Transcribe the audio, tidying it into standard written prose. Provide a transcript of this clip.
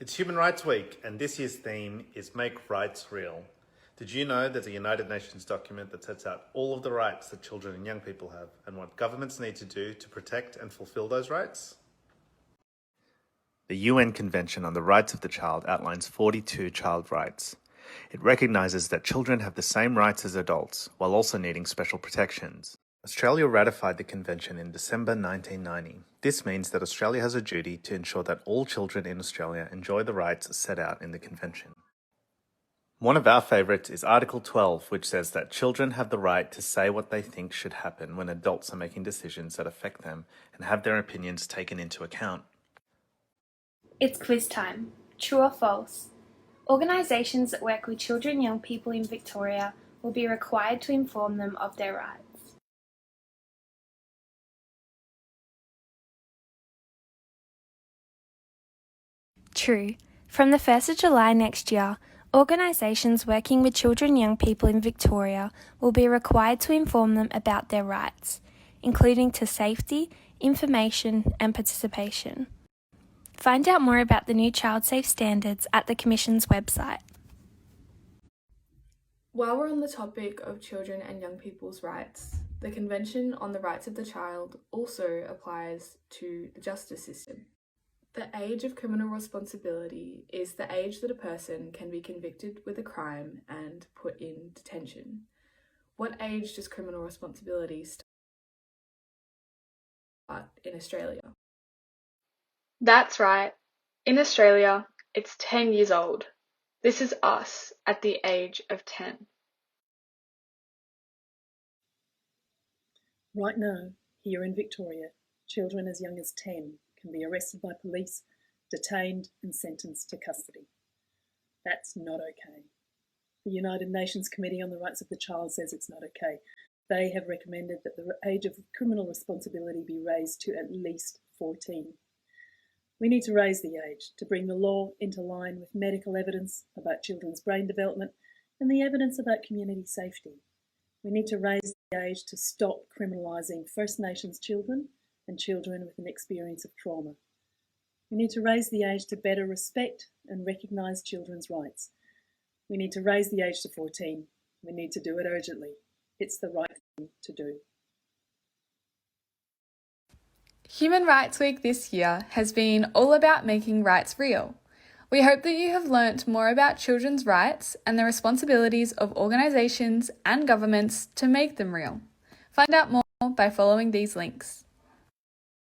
It's Human Rights Week, and this year's theme is Make Rights Real. Did you know there's a United Nations document that sets out all of the rights that children and young people have and what governments need to do to protect and fulfill those rights? The UN Convention on the Rights of the Child outlines 42 child rights. It recognises that children have the same rights as adults, while also needing special protections. Australia ratified the convention in December 1990. This means that Australia has a duty to ensure that all children in Australia enjoy the rights set out in the convention. One of our favourites is Article 12, which says that children have the right to say what they think should happen when adults are making decisions that affect them and have their opinions taken into account. It's quiz time. True or false? Organisations that work with children and young people in Victoria will be required to inform them of their rights. True. From the 1st of July next year, organisations working with children and young people in Victoria will be required to inform them about their rights, including to safety, information and participation. Find out more about the new child safe standards at the Commission's website. While we're on the topic of children and young people's rights, the Convention on the Rights of the Child also applies to the justice system. The age of criminal responsibility is the age that a person can be convicted with a crime and put in detention. What age does criminal responsibility start in Australia? That's right. In Australia, it's 10 years old. This is us at the age of 10. Right now, here in Victoria, children as young as 10 can be arrested by police, detained and sentenced to custody. That's not okay. The United Nations Committee on the Rights of the Child says it's not okay. They have recommended that the age of criminal responsibility be raised to at least 14. We need to raise the age to bring the law into line with medical evidence about children's brain development and the evidence about community safety. We need to raise the age to stop criminalising First Nations children and children with an experience of trauma. We need to raise the age to better respect and recognise children's rights. We need to raise the age to 14. We need to do it urgently. It's the right thing to do. Human Rights Week this year has been all about making rights real. We hope that you have learnt more about children's rights and the responsibilities of organisations and governments to make them real. Find out more by following these links.